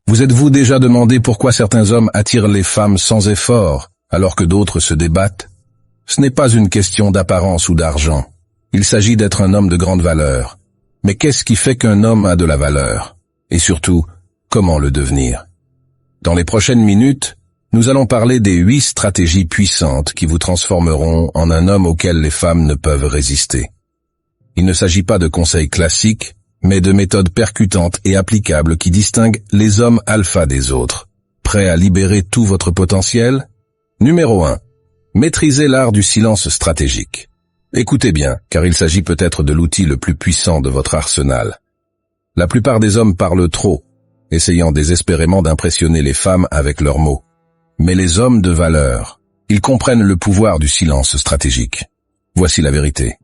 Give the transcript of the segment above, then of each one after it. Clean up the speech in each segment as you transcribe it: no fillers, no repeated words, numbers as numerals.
Vous êtes-vous déjà demandé pourquoi certains hommes attirent les femmes sans effort, alors que d'autres se débattent? Ce n'est pas une question d'apparence ou d'argent. Il s'agit d'être un homme de grande valeur. Mais qu'est-ce qui fait qu'un homme a de la valeur? Et surtout, comment le devenir? Dans les prochaines minutes, nous allons parler des 8 stratégies puissantes qui vous transformeront en un homme auquel les femmes ne peuvent résister. Il ne s'agit pas de conseils classiques, mais de méthodes percutantes et applicables qui distinguent les hommes alpha des autres. Prêts à libérer tout votre potentiel? Numéro 1. Maîtrisez l'art du silence stratégique. Écoutez bien, car il s'agit peut-être de l'outil le plus puissant de votre arsenal. La plupart des hommes parlent trop, essayant désespérément d'impressionner les femmes avec leurs mots. Mais les hommes de valeur, ils comprennent le pouvoir du silence stratégique. Voici la vérité.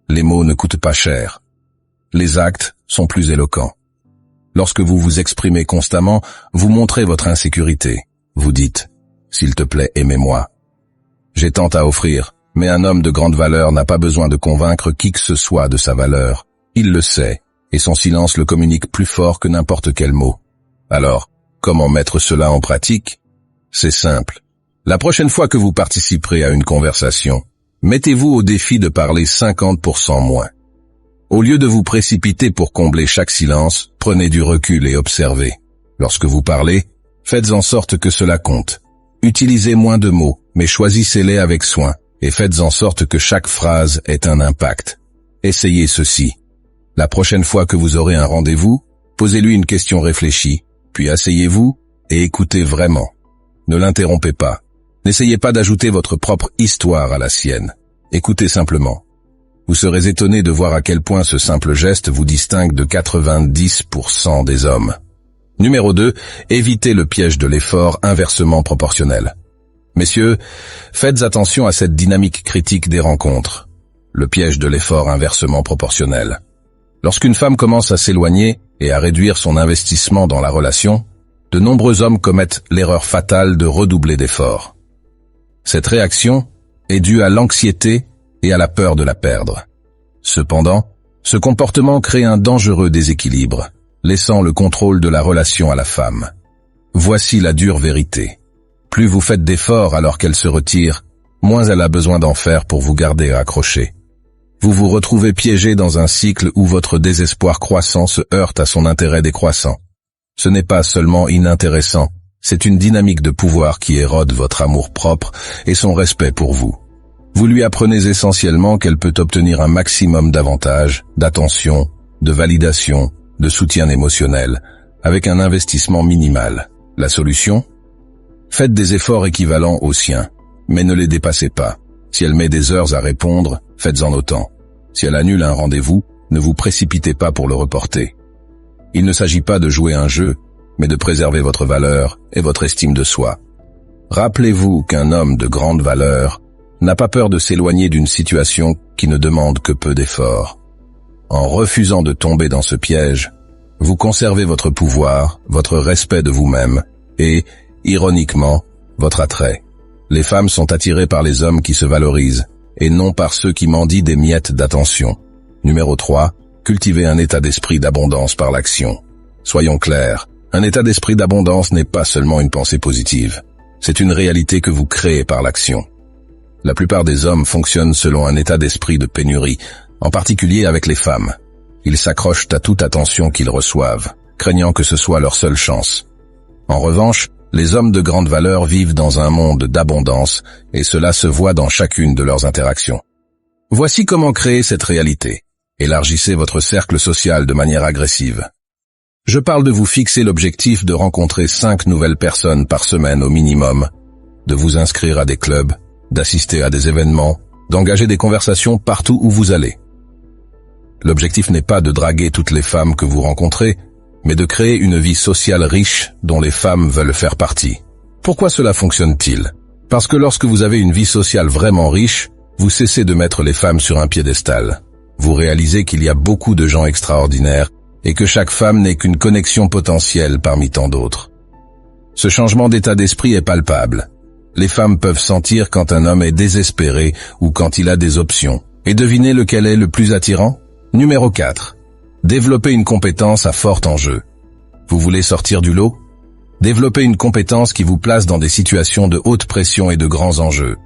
Les mots ne coûtent pas cher. Les actes sont plus éloquents. Lorsque vous vous exprimez constamment, vous montrez votre insécurité. Vous dites « S'il te plaît, aimez-moi ». J'ai tant à offrir, mais un homme de grande valeur n'a pas besoin de convaincre qui que ce soit de sa valeur. Il le sait, et son silence le communique plus fort que n'importe quel mot. Alors, comment mettre cela en pratique? C'est simple. La prochaine fois que vous participerez à une conversation, mettez-vous au défi de parler 50% moins. Au lieu de vous précipiter pour combler chaque silence, prenez du recul et observez. Lorsque vous parlez, faites en sorte que cela compte. Utilisez moins de mots, mais choisissez-les avec soin, et faites en sorte que chaque phrase ait un impact. Essayez ceci. La prochaine fois que vous aurez un rendez-vous, posez-lui une question réfléchie, puis asseyez-vous et écoutez vraiment. Ne l'interrompez pas. N'essayez pas d'ajouter votre propre histoire à la sienne. Écoutez simplement. Vous serez étonné de voir à quel point ce simple geste vous distingue de 90% des hommes. Numéro 2, évitez le piège de l'effort inversement proportionnel. Messieurs, faites attention à cette dynamique critique des rencontres. Le piège de l'effort inversement proportionnel. Lorsqu'une femme commence à s'éloigner et à réduire son investissement dans la relation, de nombreux hommes commettent l'erreur fatale de redoubler d'efforts. Cette réaction est due à l'anxiété et à la peur de la perdre. Cependant, ce comportement crée un dangereux déséquilibre, laissant le contrôle de la relation à la femme. Voici la dure vérité. Plus vous faites d'efforts alors qu'elle se retire, moins elle a besoin d'en faire pour vous garder accroché. Vous vous retrouvez piégé dans un cycle où votre désespoir croissant se heurte à son intérêt décroissant. Ce n'est pas seulement inintéressant, c'est une dynamique de pouvoir qui érode votre amour-propre et son respect pour vous. Vous lui apprenez essentiellement qu'elle peut obtenir un maximum d'avantages, d'attention, de validation, de soutien émotionnel, avec un investissement minimal. La solution? Faites des efforts équivalents aux siens, mais ne les dépassez pas. Si elle met des heures à répondre, faites-en autant. Si elle annule un rendez-vous, ne vous précipitez pas pour le reporter. Il ne s'agit pas de jouer un jeu, mais de préserver votre valeur et votre estime de soi. Rappelez-vous qu'un homme de grande valeur n'a pas peur de s'éloigner d'une situation qui ne demande que peu d'efforts. En refusant de tomber dans ce piège, vous conservez votre pouvoir, votre respect de vous-même et, ironiquement, votre attrait. Les femmes sont attirées par les hommes qui se valorisent et non par ceux qui mendient des miettes d'attention. Numéro 3. Cultivez un état d'esprit d'abondance par l'action. Soyons clairs, un état d'esprit d'abondance n'est pas seulement une pensée positive. C'est une réalité que vous créez par l'action. La plupart des hommes fonctionnent selon un état d'esprit de pénurie, en particulier avec les femmes. Ils s'accrochent à toute attention qu'ils reçoivent, craignant que ce soit leur seule chance. En revanche, les hommes de grande valeur vivent dans un monde d'abondance et cela se voit dans chacune de leurs interactions. Voici comment créer cette réalité. Élargissez votre cercle social de manière agressive. Je parle de vous fixer l'objectif de rencontrer 5 nouvelles personnes par semaine au minimum, de vous inscrire à des clubs, d'assister à des événements, d'engager des conversations partout où vous allez. L'objectif n'est pas de draguer toutes les femmes que vous rencontrez, mais de créer une vie sociale riche dont les femmes veulent faire partie. Pourquoi cela fonctionne-t-il? Parce que lorsque vous avez une vie sociale vraiment riche, vous cessez de mettre les femmes sur un piédestal. Vous réalisez qu'il y a beaucoup de gens extraordinaires et que chaque femme n'est qu'une connexion potentielle parmi tant d'autres. Ce changement d'état d'esprit est palpable. Les femmes peuvent sentir quand un homme est désespéré ou quand il a des options. Et devinez lequel est le plus attirant? Numéro 4. Développer une compétence à fort enjeu. Vous voulez sortir du lot? Développez une compétence qui vous place dans des situations de haute pression et de grands enjeux.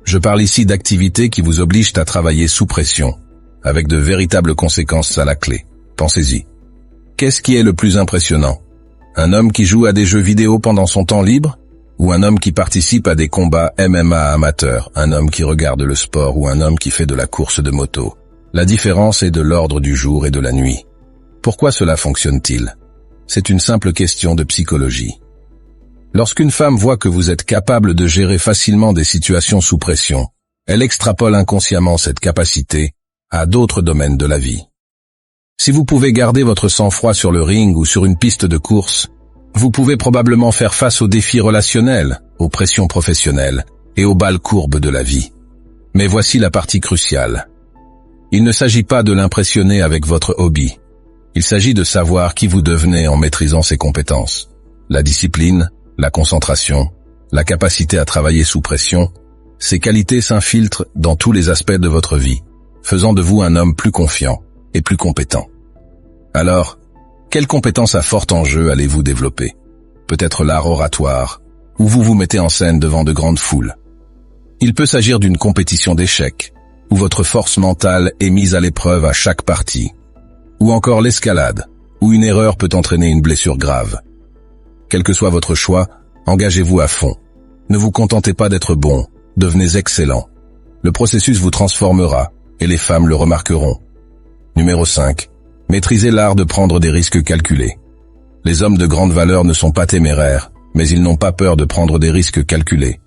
Je parle ici d'activités qui vous obligent à travailler sous pression, avec de véritables conséquences à la clé. Pensez-y. Qu'est-ce qui est le plus impressionnant? Un homme qui joue à des jeux vidéo pendant son temps libre? Ou un homme qui participe à des combats MMA amateurs? Un homme qui regarde le sport ou un homme qui fait de la course de moto? La différence est de l'ordre du jour et de la nuit. Pourquoi cela fonctionne-t-il? C'est une simple question de psychologie. Lorsqu'une femme voit que vous êtes capable de gérer facilement des situations sous pression, elle extrapole inconsciemment cette capacité à d'autres domaines de la vie. Si vous pouvez garder votre sang-froid sur le ring ou sur une piste de course, vous pouvez probablement faire face aux défis relationnels, aux pressions professionnelles et aux balles courbes de la vie. Mais voici la partie cruciale. Il ne s'agit pas de l'impressionner avec votre hobby. Il s'agit de savoir qui vous devenez en maîtrisant ces compétences. La discipline, la concentration, la capacité à travailler sous pression, ces qualités s'infiltrent dans tous les aspects de votre vie, faisant de vous un homme plus confiant et plus compétent. Alors, quelles compétences à fort enjeu allez-vous développer? Peut-être l'art oratoire, où vous vous mettez en scène devant de grandes foules. Il peut s'agir d'une compétition d'échecs, où votre force mentale est mise à l'épreuve à chaque partie. Ou encore l'escalade, où une erreur peut entraîner une blessure grave. Quel que soit votre choix, engagez-vous à fond. Ne vous contentez pas d'être bon, devenez excellent. Le processus vous transformera, et les femmes le remarqueront. Numéro 5. Maîtrisez l'art de prendre des risques calculés. Les hommes de grande valeur ne sont pas téméraires, mais ils n'ont pas peur de prendre des risques calculés.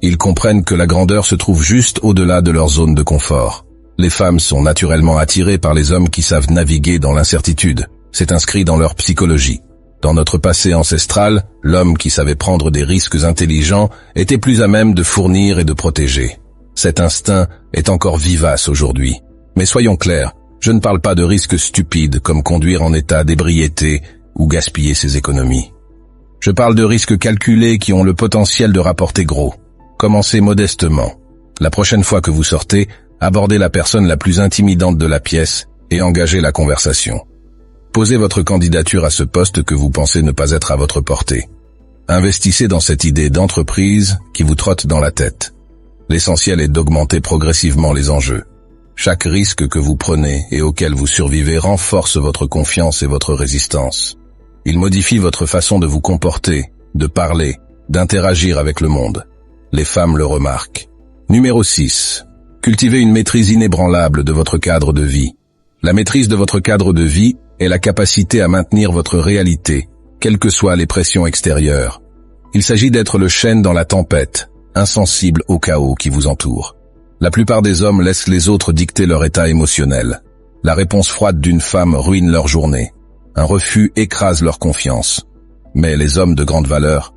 Ils comprennent que la grandeur se trouve juste au-delà de leur zone de confort. Les femmes sont naturellement attirées par les hommes qui savent naviguer dans l'incertitude. C'est inscrit dans leur psychologie. Dans notre passé ancestral, l'homme qui savait prendre des risques intelligents était plus à même de fournir et de protéger. Cet instinct est encore vivace aujourd'hui. Mais soyons clairs, je ne parle pas de risques stupides comme conduire en état d'ébriété ou gaspiller ses économies. Je parle de risques calculés qui ont le potentiel de rapporter gros. Commencez modestement. La prochaine fois que vous sortez, abordez la personne la plus intimidante de la pièce et engagez la conversation. Posez votre candidature à ce poste que vous pensez ne pas être à votre portée. Investissez dans cette idée d'entreprise qui vous trotte dans la tête. L'essentiel est d'augmenter progressivement les enjeux. Chaque risque que vous prenez et auquel vous survivez renforce votre confiance et votre résistance. Il modifie votre façon de vous comporter, de parler, d'interagir avec le monde. Les femmes le remarquent. Numéro 6. Cultivez une maîtrise inébranlable de votre cadre de vie. La maîtrise de votre cadre de vie est la capacité à maintenir votre réalité, quelles que soient les pressions extérieures. Il s'agit d'être le chêne dans la tempête, insensible au chaos qui vous entoure. La plupart des hommes laissent les autres dicter leur état émotionnel. La réponse froide d'une femme ruine leur journée. Un refus écrase leur confiance. Mais les hommes de grande valeur,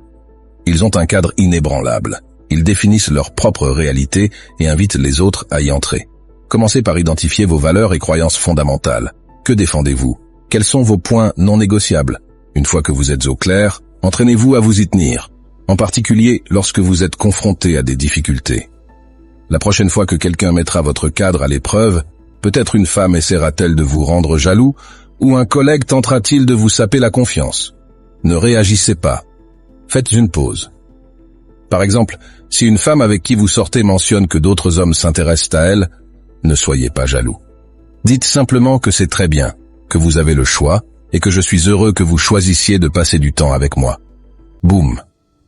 ils ont un cadre inébranlable. Ils définissent leur propre réalité et invitent les autres à y entrer. Commencez par identifier vos valeurs et croyances fondamentales. Que défendez-vous? Quels sont vos points non négociables? Une fois que vous êtes au clair, entraînez-vous à vous y tenir, en particulier lorsque vous êtes confronté à des difficultés. La prochaine fois que quelqu'un mettra votre cadre à l'épreuve, peut-être une femme essaiera-t-elle de vous rendre jaloux ou un collègue tentera-t-il de vous saper la confiance. Ne réagissez pas. Faites une pause. Par exemple, si une femme avec qui vous sortez mentionne que d'autres hommes s'intéressent à elle, ne soyez pas jaloux. Dites simplement que c'est très bien, que vous avez le choix et que je suis heureux que vous choisissiez de passer du temps avec moi. Boum!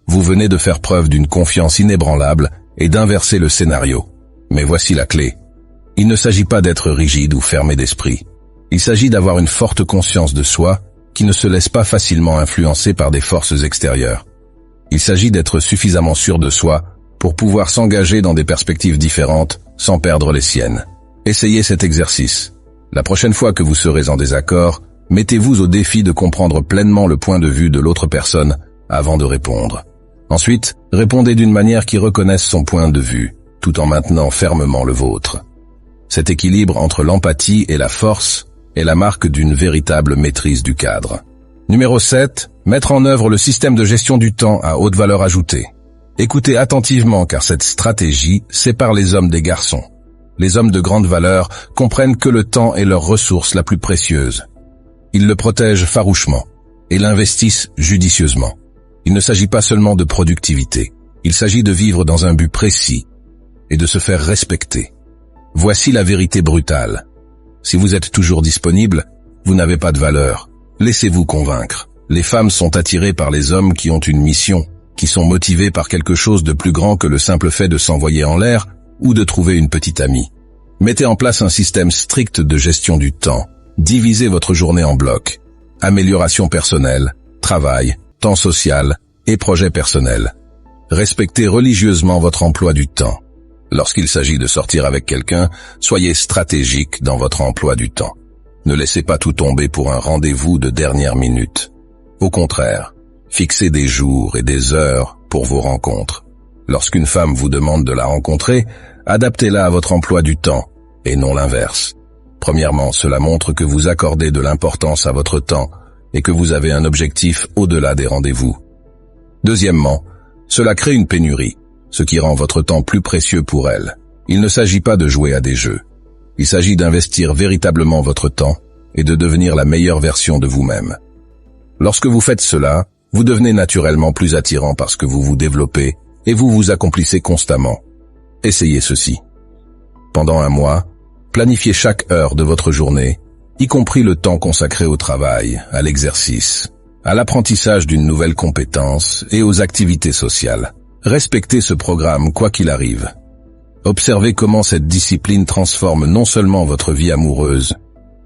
Vous venez de faire preuve d'une confiance inébranlable et d'inverser le scénario. Mais voici la clé. Il ne s'agit pas d'être rigide ou fermé d'esprit. Il s'agit d'avoir une forte conscience de soi qui ne se laisse pas facilement influencer par des forces extérieures. Il s'agit d'être suffisamment sûr de soi pour pouvoir s'engager dans des perspectives différentes sans perdre les siennes. Essayez cet exercice. La prochaine fois que vous serez en désaccord, mettez-vous au défi de comprendre pleinement le point de vue de l'autre personne avant de répondre. Ensuite, répondez d'une manière qui reconnaisse son point de vue, tout en maintenant fermement le vôtre. Cet équilibre entre l'empathie et la force est la marque d'une véritable maîtrise du cadre. Numéro 7. Mettre en œuvre le système de gestion du temps à haute valeur ajoutée. Écoutez attentivement car cette stratégie sépare les hommes des garçons. Les hommes de grande valeur comprennent que le temps est leur ressource la plus précieuse. Ils le protègent farouchement. et l'investissent judicieusement. Il ne s'agit pas seulement de productivité, il s'agit de vivre dans un but précis et de se faire respecter. Voici la vérité brutale. Si vous êtes toujours disponible, vous n'avez pas de valeur. Laissez-vous convaincre. Les femmes sont attirées par les hommes qui ont une mission, qui sont motivés par quelque chose de plus grand que le simple fait de s'envoyer en l'air ou de trouver une petite amie. Mettez en place un système strict de gestion du temps. Divisez votre journée en blocs. Amélioration personnelle, travail, temps social et projets personnels. Respectez religieusement votre emploi du temps. Lorsqu'il s'agit de sortir avec quelqu'un, soyez stratégique dans votre emploi du temps. Ne laissez pas tout tomber pour un rendez-vous de dernière minute. Au contraire, fixez des jours et des heures pour vos rencontres. Lorsqu'une femme vous demande de la rencontrer, adaptez-la à votre emploi du temps, et non l'inverse. Premièrement, cela montre que vous accordez de l'importance à votre temps et que vous avez un objectif au-delà des rendez-vous. Deuxièmement, cela crée une pénurie, ce qui rend votre temps plus précieux pour elle. Il ne s'agit pas de jouer à des jeux. Il s'agit d'investir véritablement votre temps et de devenir la meilleure version de vous-même. Lorsque vous faites cela, vous devenez naturellement plus attirant parce que vous vous développez et vous vous accomplissez constamment. Essayez ceci. Pendant un mois, planifiez chaque heure de votre journée, y compris le temps consacré au travail, à l'exercice, à l'apprentissage d'une nouvelle compétence et aux activités sociales. Respectez ce programme quoi qu'il arrive. Observez comment cette discipline transforme non seulement votre vie amoureuse,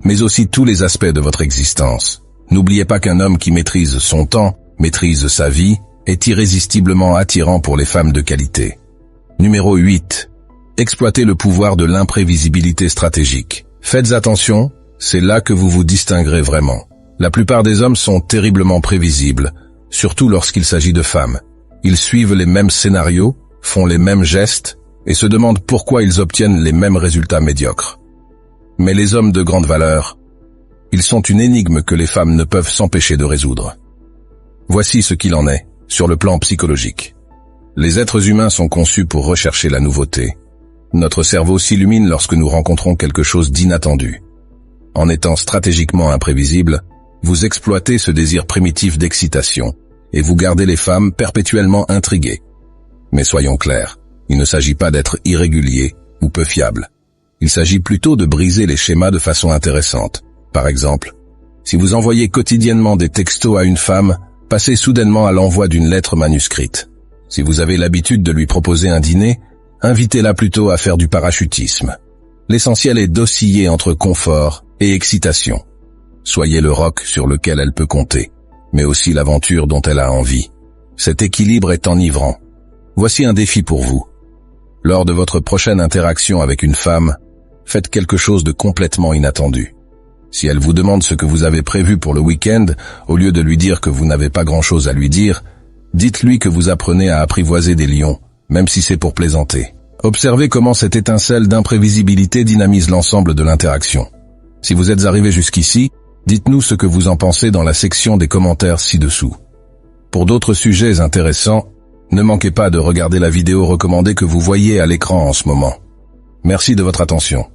mais aussi tous les aspects de votre existence. N'oubliez pas qu'un homme qui maîtrise son temps, maîtrise sa vie, est irrésistiblement attirant pour les femmes de qualité. Numéro 8. Exploitez le pouvoir de l'imprévisibilité stratégique. Faites attention, c'est là que vous vous distinguerez vraiment. La plupart des hommes sont terriblement prévisibles, surtout lorsqu'il s'agit de femmes. Ils suivent les mêmes scénarios, font les mêmes gestes, et se demandent pourquoi ils obtiennent les mêmes résultats médiocres. Mais les hommes de grande valeur, ils sont une énigme que les femmes ne peuvent s'empêcher de résoudre. Voici ce qu'il en est, sur le plan psychologique. Les êtres humains sont conçus pour rechercher la nouveauté. Notre cerveau s'illumine lorsque nous rencontrons quelque chose d'inattendu. En étant stratégiquement imprévisible, vous exploitez ce désir primitif d'excitation, et vous gardez les femmes perpétuellement intriguées. Mais soyons clairs, il ne s'agit pas d'être irrégulier ou peu fiable. Il s'agit plutôt de briser les schémas de façon intéressante. Par exemple, si vous envoyez quotidiennement des textos à une femme, passez soudainement à l'envoi d'une lettre manuscrite. Si vous avez l'habitude de lui proposer un dîner, invitez-la plutôt à faire du parachutisme. L'essentiel est d'osciller entre confort et excitation. Soyez le roc sur lequel elle peut compter, mais aussi l'aventure dont elle a envie. Cet équilibre est enivrant. Voici un défi pour vous. Lors de votre prochaine interaction avec une femme, faites quelque chose de complètement inattendu. Si elle vous demande ce que vous avez prévu pour le week-end, au lieu de lui dire que vous n'avez pas grand-chose à lui dire, dites-lui que vous apprenez à apprivoiser des lions, même si c'est pour plaisanter. Observez comment cette étincelle d'imprévisibilité dynamise l'ensemble de l'interaction. Si vous êtes arrivé jusqu'ici, dites-nous ce que vous en pensez dans la section des commentaires ci-dessous. Pour d'autres sujets intéressants, ne manquez pas de regarder la vidéo recommandée que vous voyez à l'écran en ce moment. Merci de votre attention.